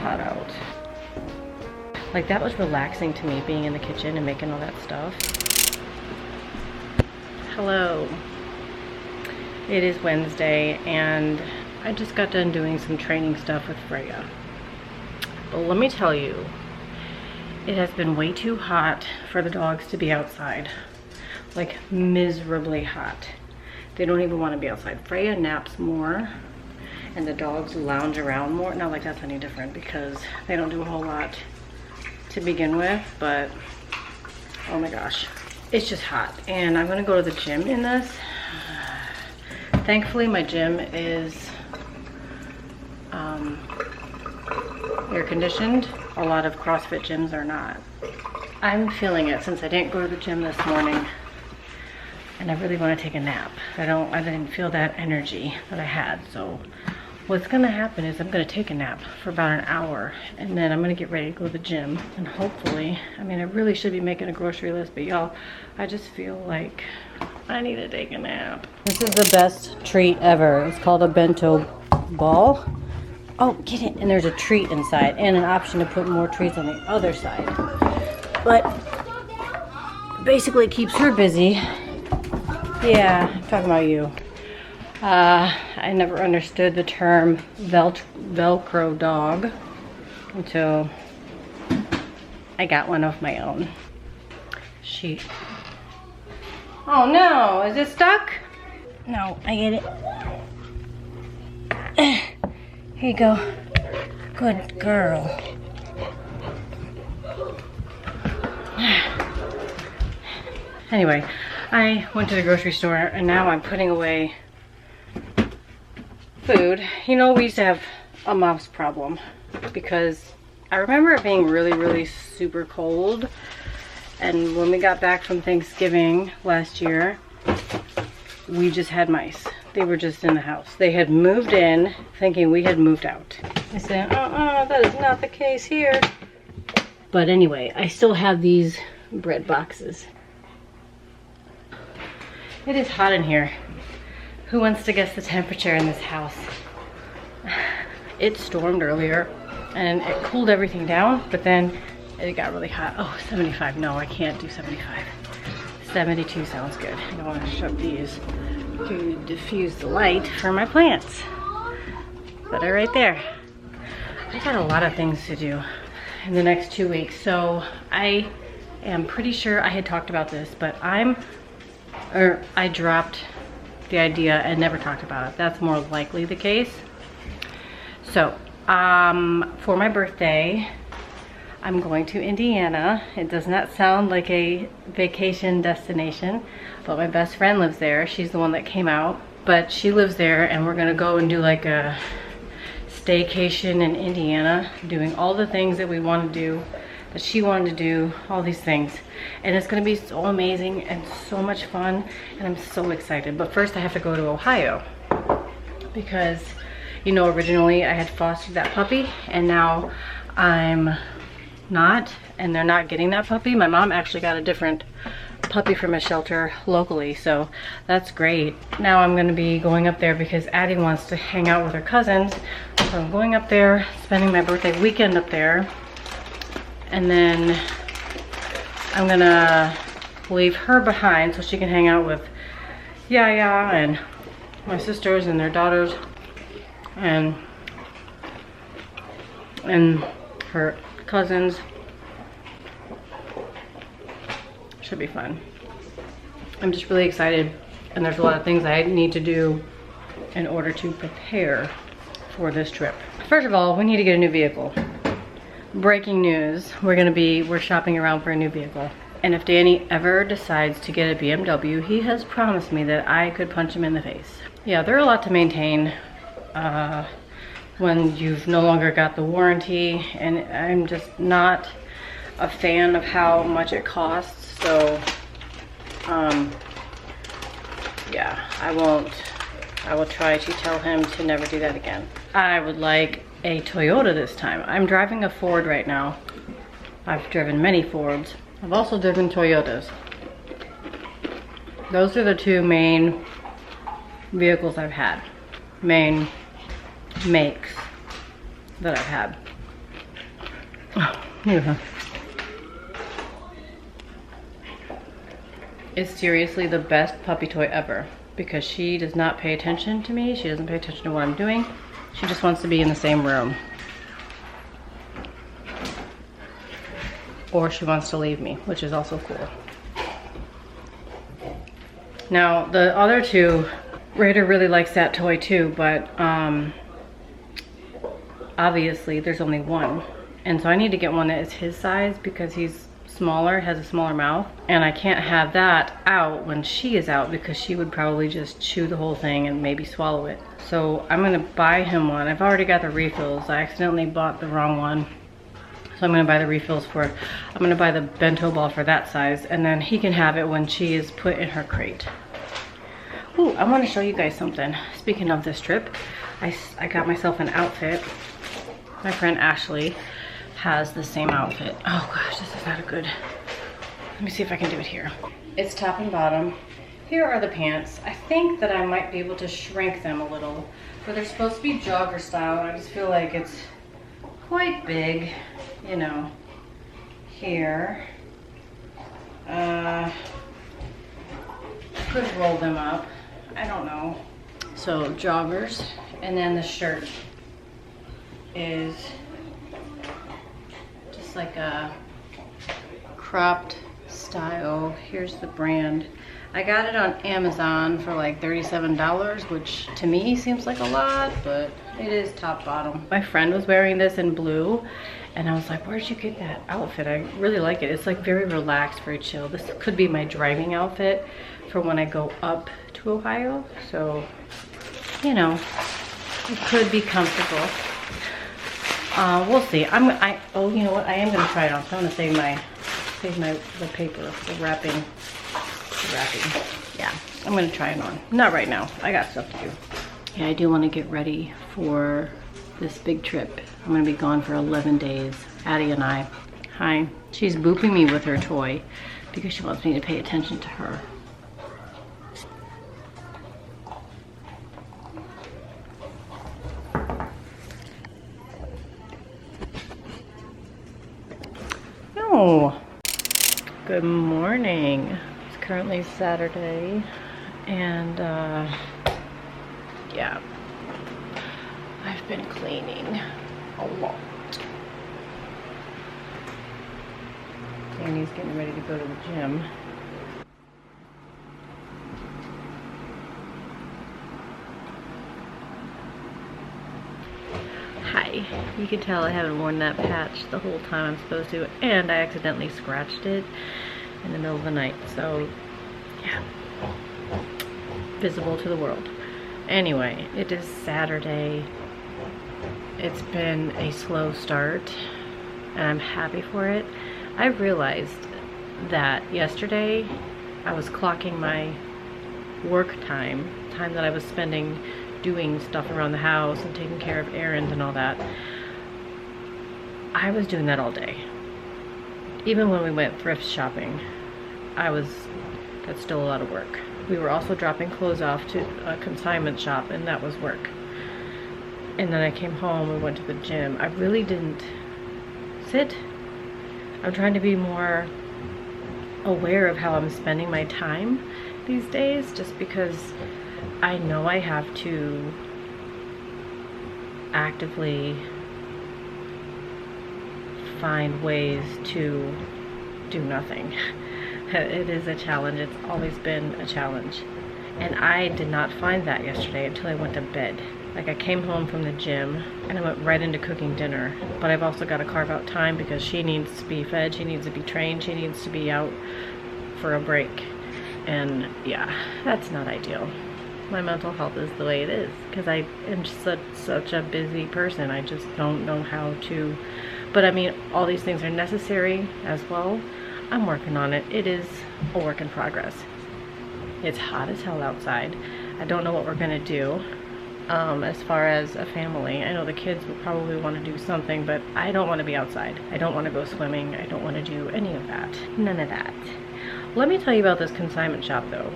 hot out. Like, that was relaxing to me, being in the kitchen and making all that stuff. Hello. It is Wednesday, and I just got done doing some training stuff with Freya. But let me tell you, it has been way too hot for the dogs to be outside. Like, miserably hot. They don't even want to be outside. Freya naps more, and the dogs lounge around more. Not like that's any different, because they don't do a whole lot to begin with, but oh my gosh, it's just hot. And I'm gonna go to the gym in this. Thankfully, my gym is air conditioned. A lot of CrossFit gyms are not. I'm feeling it since I didn't go to the gym this morning, and I really want to take a nap. I didn't feel that energy that I had. So what's gonna happen is I'm gonna take a nap for about an hour, and then I'm gonna get ready to go to the gym, and hopefully, I mean, I really should be making a grocery list, but y'all, I just feel like I need to take a nap. This is the best treat ever. It's called a bento ball. Oh, get it. And there's a treat inside, and an option to put more treats on the other side. But basically it keeps her busy. Yeah, I'm talking about you. I never understood the term Velcro dog until I got one of my own. Oh no, is it stuck? No, I get it. Here you go. Good girl. Anyway, I went to the grocery store, and now I'm putting away food. You know, we used to have a mouse problem, because I remember it being really, really super cold. And when we got back from Thanksgiving last year, we just had mice. They were just in the house. They had moved in thinking we had moved out. I said, that is not the case here. But anyway, I still have these bread boxes. It is hot in here. Who wants to guess the temperature in this house? It stormed earlier and it cooled everything down, but then it got really hot. Oh, 75. No, I can't do 75. 72 sounds good. I want to shove these to diffuse the light for my plants that are right there. I got a lot of things to do in the next 2 weeks, so I am pretty sure I had talked about this, but I dropped the idea and never talked about it. That's more likely the case. So for my birthday, I'm going to Indiana. It does not sound like a vacation destination, but my best friend lives there. She's the one that came out, but she lives there, and we're gonna go and do like a staycation in Indiana, doing all the things that we want to do, that she wanted to do, all these things. And it's gonna be so amazing and so much fun, and I'm so excited. But first I have to go to Ohio, because, you know, originally I had fostered that puppy, and now I'm not, and they're not getting that puppy. My mom actually got a different puppy from a shelter locally, so that's great. Now I'm going to be going up there because Addie wants to hang out with her cousins, so I'm going up there, spending my birthday weekend up there, and then I'm gonna leave her behind so she can hang out with Yaya and my sisters and their daughters and her cousins. Should be fun. I'm just really excited, and there's a lot of things I need to do in order to prepare for this trip. First of all, we need to get a new vehicle. Breaking news, we're shopping around for a new vehicle. And if Danny ever decides to get a BMW, he has promised me that I could punch him in the face. Yeah, they're a lot to maintain when you've no longer got the warranty, and I'm just not a fan of how much it costs. So yeah, I will try to tell him to never do that again. I would like a Toyota this time. I'm driving a Ford right now. I've driven many Fords. I've also driven Toyotas. Those are the two main vehicles I've had. Main makes that I've had. Oh, yeah. It's seriously the best puppy toy ever because she does not pay attention to me. She doesn't pay attention to what I'm doing. She just wants to be in the same room. Or she wants to leave me, which is also cool. Now, the other two, Raider really likes that toy too, but obviously there's only one. And so I need to get one that is his size because he's smaller, has a smaller mouth. And I can't have that out when she is out because she would probably just chew the whole thing and maybe swallow it. So I'm gonna buy him one. I've already got the refills. I accidentally bought the wrong one. So I'm gonna buy the refills for, I'm gonna buy the bento ball for that size, and then he can have it when she is put in her crate. Ooh, I wanna show you guys something. Speaking of this trip, I got myself an outfit. My friend Ashley has the same outfit. Oh gosh, this is not a good, let me see if I can do it here. It's top and bottom. Here are the pants. I think that I might be able to shrink them a little, but they're supposed to be jogger style, and I just feel like it's quite big, you know, here. Could roll them up, I don't know. So joggers, and then the shirt is just like a cropped style. Here's the brand. I got it on Amazon for like $37, which to me seems like a lot, but it is top bottom. My friend was wearing this in blue, and I was like, where'd you get that outfit? I really like it. It's like very relaxed, very chill. This could be my driving outfit for when I go up to Ohio. So, you know, it could be comfortable. We'll see. Oh, you know what? I am gonna try it on. So I'm gonna save the paper, the wrapping. Yeah, I'm gonna try it on. Not right now. I got stuff to do. Yeah, I do want to get ready for this big trip. I'm gonna be gone for 11 days. Addie and I. Hi. She's booping me with her toy because she wants me to pay attention to her. No. Good morning. Currently Saturday, and yeah, I've been cleaning a lot. Danny's getting ready to go to the gym. Hi. You can tell I haven't worn that patch the whole time I'm supposed to, and I accidentally scratched it in the middle of the night, so yeah, visible to the world. Anyway, it is Saturday. It's been a slow start, and I'm happy for it. I realized that yesterday I was clocking my work time that I was spending doing stuff around the house and taking care of errands and all that. I was doing that all day. Even when we went thrift shopping, that's still a lot of work. We were also dropping clothes off to a consignment shop, and that was work. And then I came home and went to the gym. I really didn't sit. I'm trying to be more aware of how I'm spending my time these days, just because I know I have to actively find ways to do nothing. It is a challenge. It's always been a challenge. And I did not find that yesterday until I went to bed. Like, I came home from the gym and I went right into cooking dinner. But I've also got to carve out time because she needs to be fed, she needs to be trained, she needs to be out for a break. And yeah, that's not ideal. My mental health is the way it is because I am such a busy person. I just don't know how to. But I mean, all these things are necessary as well. I'm working on it. It is a work in progress. It's hot as hell outside. I don't know what we're gonna do as far as a family. I know the kids will probably want to do something, but I don't want to be outside. I don't want to go swimming. I don't want to do any of that. None of that. Let me tell you about this consignment shop though.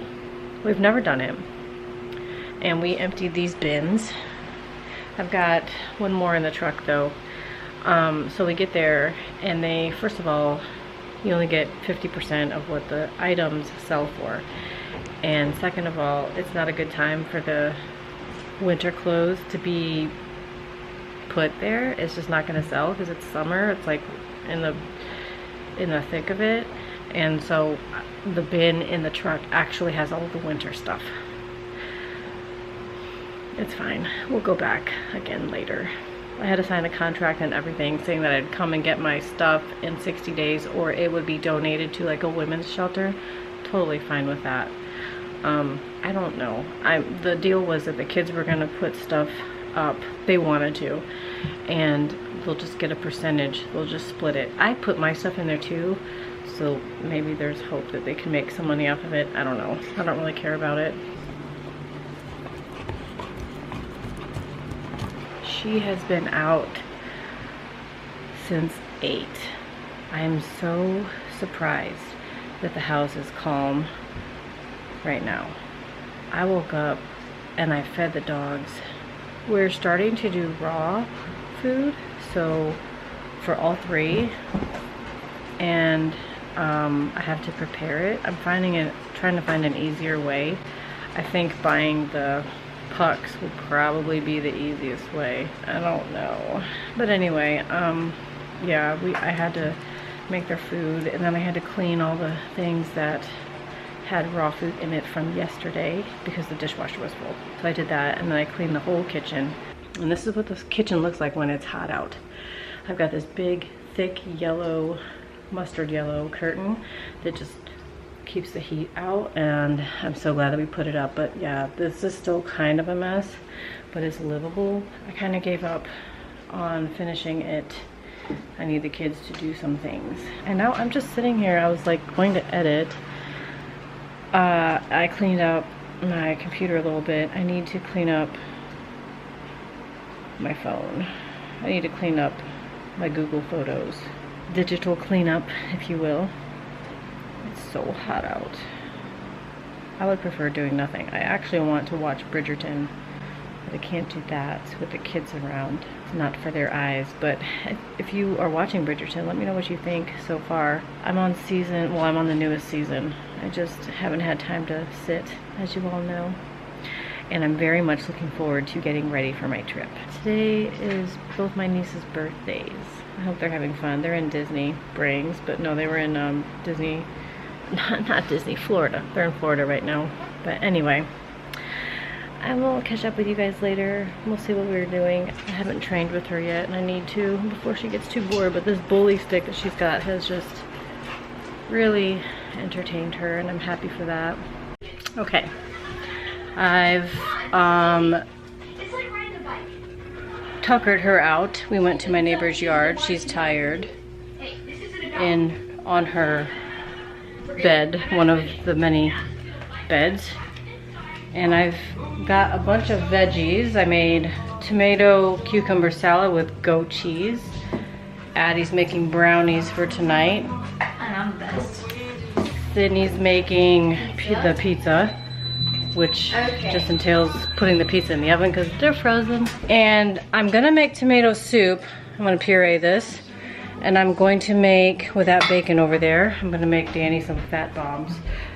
We've never done it. And we emptied these bins. I've got one more in the truck though. So we get there and they, first of all, you only get 50% of what the items sell for. And second of all, it's not a good time for the winter clothes to be put there. It's just not gonna sell because it's summer. It's like in the thick of it. And so the bin in the truck actually has all the winter stuff. It's fine. We'll go back again later. I had to sign a contract and everything saying that I'd come and get my stuff in 60 days or it would be donated to like a women's shelter. Totally fine with that. I don't know. The deal was that the kids were gonna put stuff up. They wanted to. And they'll just get a percentage. They'll just split it. I put my stuff in there too. So maybe there's hope that they can make some money off of it. I don't know. I don't really care about it. She has been out since 8. I am so surprised that the house is calm right now. I woke up and I fed the dogs. We're starting to do raw food, so for all 3, and I have to prepare it. I'm trying to find an easier way. I think buying the pucks will probably be the easiest way. I don't know, but anyway, yeah, I had to make their food, and then I had to clean all the things that had raw food in it from yesterday because the dishwasher was full. So I did that, and then I cleaned the whole kitchen. And this is what this kitchen looks like when it's hot out. I've got this big, thick yellow, mustard yellow curtain that just keeps the heat out, and I'm so glad that we put it up. But yeah, this is still kind of a mess, but it's livable. I kind of gave up on finishing it. I need the kids to do some things. And now I'm just sitting here. I was like going to edit. I cleaned up my computer a little bit. I need to clean up my phone. I need to clean up my Google Photos. Digital cleanup, if you will. It's so hot out. I would prefer doing nothing. I actually want to watch Bridgerton, but I can't do that with the kids around. It's not for their eyes, but if you are watching Bridgerton, let me know what you think so far. I'm on the newest season. I just haven't had time to sit, as you all know. And I'm very much looking forward to getting ready for my trip. Today is both my nieces' birthdays. I hope they're having fun. They're in Disney Springs, but no, they were in not Disney, Florida. They're in Florida right now. But anyway, I will catch up with you guys later. We'll see what we're doing. I haven't trained with her yet, and I need to before she gets too bored, but this bully stick that she's got has just really entertained her, and I'm happy for that. Okay. I've tuckered her out. We went to my neighbor's yard. She's tired on her bed, one of the many beds. And I've got a bunch of veggies. I made tomato cucumber salad with goat cheese. Addie's making brownies for tonight. And I'm the best. Sydney's making the pizza, which just entails putting the pizza in the oven because they're frozen. And I'm gonna make tomato soup. I'm gonna puree this. And I'm going to make, without bacon over there, I'm gonna make Danny some fat bombs.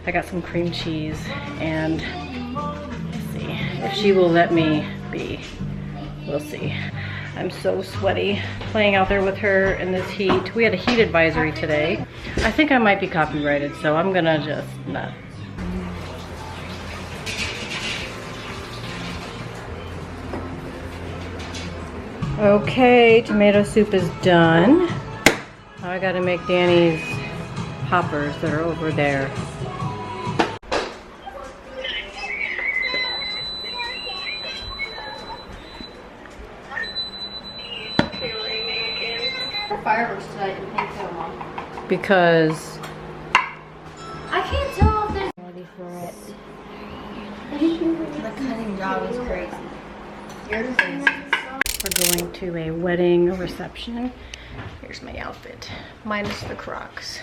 I got some cream cheese, and let's see if she will let me be. We'll see. I'm so sweaty playing out there with her in this heat. We had a heat advisory today. I think I might be copyrighted, so I'm gonna just not. Okay, tomato soup is done. Now I gotta make Danny's poppers that are over there. Fireworks tonight, you can't tell, Mom. Because I can't tell if there's ready for it. The cutting job is crazy. Yours is. we're going to a wedding reception. Here's my outfit, minus the Crocs.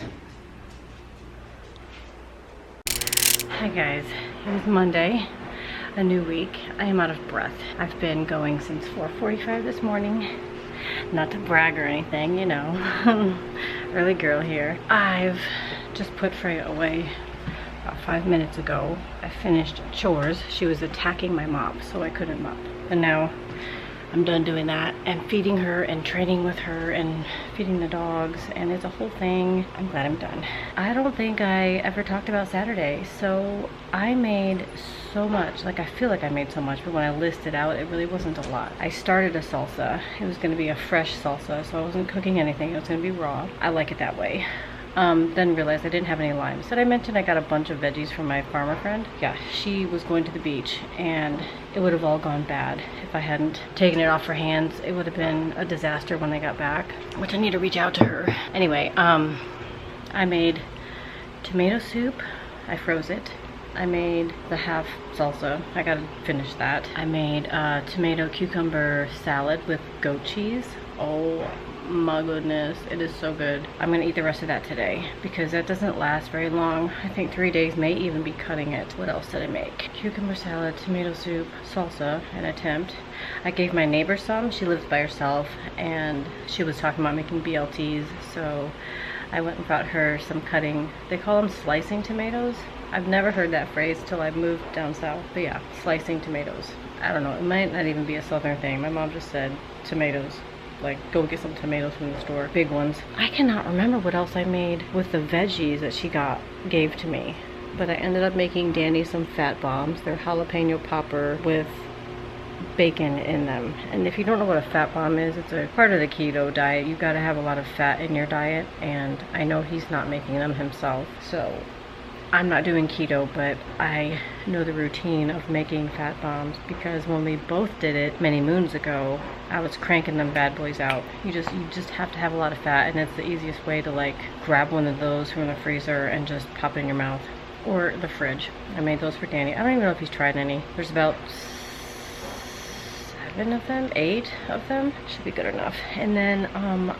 Hi guys, it is Monday, a new week. I am out of breath. I've been going since 4:45 this morning, Not to brag or anything, you know. Early girl here. I've just put Freya away about 5 minutes ago. I finished chores. She was attacking my mop, so I couldn't mop. And now I'm done doing that and feeding her and training with her and feeding the dogs, and it's a whole thing. I'm glad I'm done. I don't think I ever talked about Saturday, so I made so much. Like, I feel like I made so much, but when I listed out, it really wasn't a lot. I started a salsa. It was going to be a fresh salsa, so I wasn't cooking anything. It was going to be raw. I like it that way. Then realized I didn't have any limes. Did I mention I got a bunch of veggies from my farmer friend? Yeah, she was going to the beach and it would have all gone bad if I hadn't taken it off her hands. It would have been a disaster when I got back, which I need to reach out to her. Anyway, I made tomato soup. I froze it. I made the half salsa. I gotta finish that. I made a tomato cucumber salad with goat cheese. Oh my goodness, it is so good. I'm gonna eat the rest of that today because that doesn't last very long. I think 3 days may even be cutting it. What else did I make? Cucumber salad, tomato soup, salsa, an attempt. I gave my neighbor some. She lives by herself and she was talking about making BLTs, so I went and brought her some cutting. They call them slicing tomatoes. I've never heard that phrase till I moved down south, but yeah, slicing tomatoes. I don't know, it might not even be a southern thing. My mom just said tomatoes. Like, go get some tomatoes from the store, big ones. I cannot remember what else I made with the veggies that she gave to me, but I ended up making Danny some fat bombs. They're jalapeno popper with bacon in them. And if you don't know what a fat bomb is, it's a part of the keto diet. You gotta have a lot of fat in your diet, and I know he's not making them himself, so I'm not doing keto, but I know the routine of making fat bombs because when we both did it many moons ago, I was cranking them bad boys out. You just have to have a lot of fat, and it's the easiest way to like grab one of those from the freezer and just pop it in your mouth or the fridge. I made those for Danny. I don't even know if he's tried any. There's about 7 of them, 8 of them. Should be good enough. And then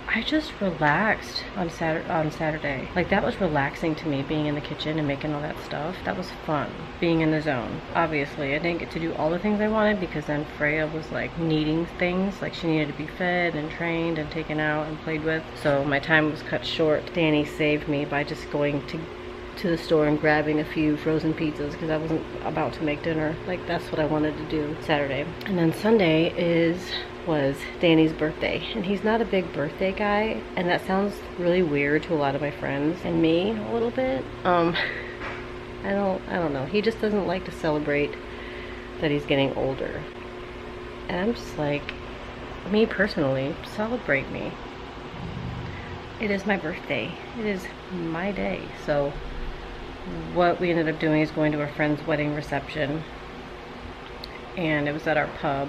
I just relaxed on Saturday. Like, that was relaxing to me, being in the kitchen and making all that stuff. That was fun, being in the zone. Obviously, I didn't get to do all the things I wanted because then Freya was like needing things. Like, she needed to be fed and trained and taken out and played with. So my time was cut short. Danny saved me by just going to the store and grabbing a few frozen pizzas because I wasn't about to make dinner. Like, that's what I wanted to do Saturday. And then Sunday was Danny's birthday, and he's not a big birthday guy, and that sounds really weird to a lot of my friends and me a little bit. I don't know. He just doesn't like to celebrate that he's getting older. And I'm just like, me personally, celebrate me. It is my birthday. It is my day. So what we ended up doing is going to a friend's wedding reception, and it was at our pub.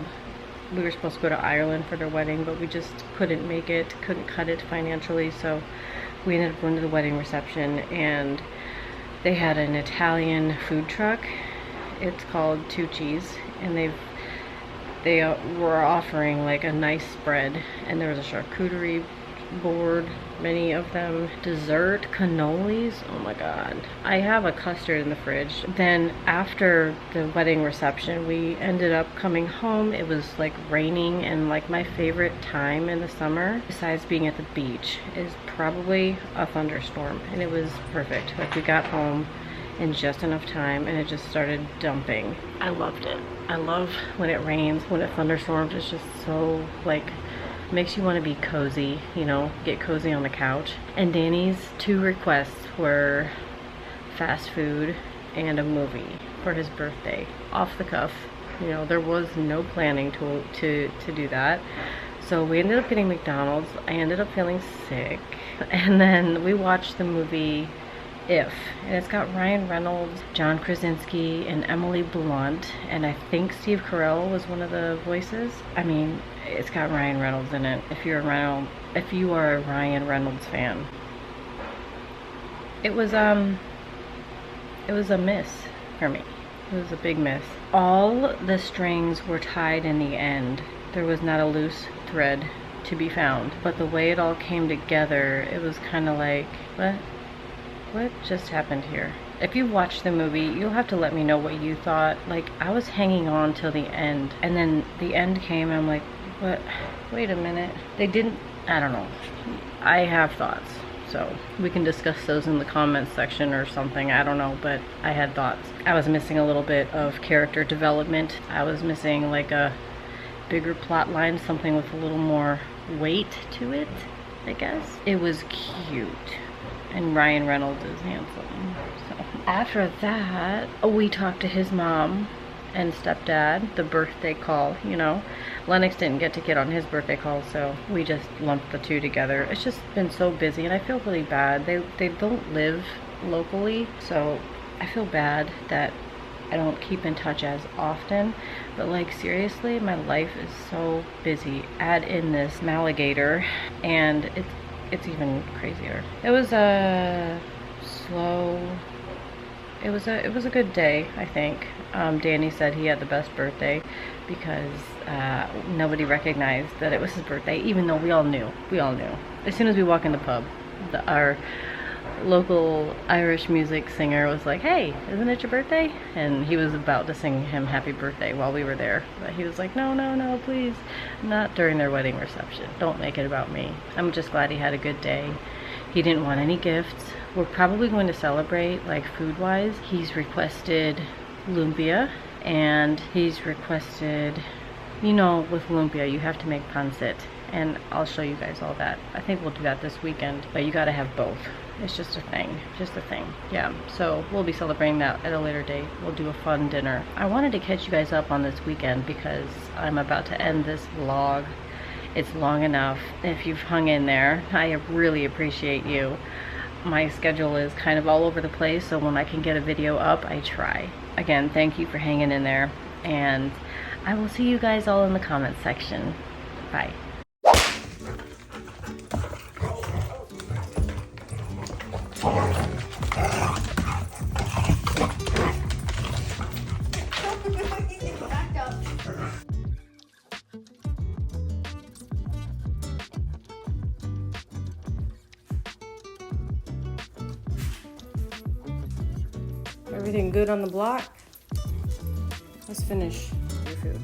We were supposed to go to Ireland for their wedding, but we just couldn't make it, couldn't cut it financially, so we ended up going to the wedding reception, and they had an Italian food truck. It's called Tucci's, and they were offering like a nice spread, and there was a charcuterie board, many of them, dessert, cannolis. Oh my god. I have a custard in the fridge. Then after the wedding reception, we ended up coming home. It was like raining, and like my favorite time in the summer, besides being at the beach, is probably a thunderstorm, and it was perfect. Like, we got home in just enough time and it just started dumping. I loved it. I love when it rains, when it thunderstorms. It's just so like, makes you want to be cozy, you know, get cozy on the couch. And Danny's 2 requests were fast food and a movie for his birthday. Off the cuff, you know, there was no planning to do that. So we ended up getting McDonald's. I ended up feeling sick. And then we watched the movie If, and it's got Ryan Reynolds, John Krasinski, and Emily Blunt, and I think Steve Carell was one of the voices. I mean, it's got Ryan Reynolds in it. If you are a Ryan Reynolds fan, it was a miss for me. It was a big miss. All the strings were tied in the end. There was not a loose thread to be found, but the way it all came together, it was kind of like, what just happened here? If you've watched the movie, you'll have to let me know what you thought. Like, I was hanging on till the end, and then the end came and I'm like, But wait a minute. They didn't, I don't know. I have thoughts. So we can discuss those in the comments section or something. I don't know, but I had thoughts. I was missing a little bit of character development. I was missing like a bigger plot line, something with a little more weight to it, I guess. It was cute. And Ryan Reynolds is handsome. So after that, we talked to his mom and stepdad, the birthday call, you know. Lennox didn't get on his birthday call, so we just lumped the two together. It's just been so busy, and I feel really bad. They don't live locally, so I feel bad that I don't keep in touch as often. But like, seriously, my life is so busy. Add in this Maligator, and it's even crazier. It was a good day, I think. Danny said he had the best birthday because nobody recognized that it was his birthday, even though we all knew. As soon as we walk in the pub, our local Irish music singer was like, "Hey, isn't it your birthday?" And he was about to sing him happy birthday while we were there, but he was like, no, please, not during their wedding reception. Don't make it about me. I'm just glad he had a good day. He didn't want any gifts. We're probably going to celebrate, like, food-wise. He's requested lumpia, and he's requested, you know, with lumpia you have to make pancit, and I'll show you guys all that. I think we'll do that this weekend, but you gotta have both. It's just a thing. Yeah, so we'll be celebrating that at a later date. We'll do a fun dinner. I wanted to catch you guys up on this weekend because I'm about to end this vlog. It's long enough. If you've hung in there, I really appreciate you. My schedule is kind of all over the place, so when I can get a video up, I try. Again, thank you for hanging in there, and I will see you guys all in the comments section. Bye. Everything good on the block? Let's finish your food.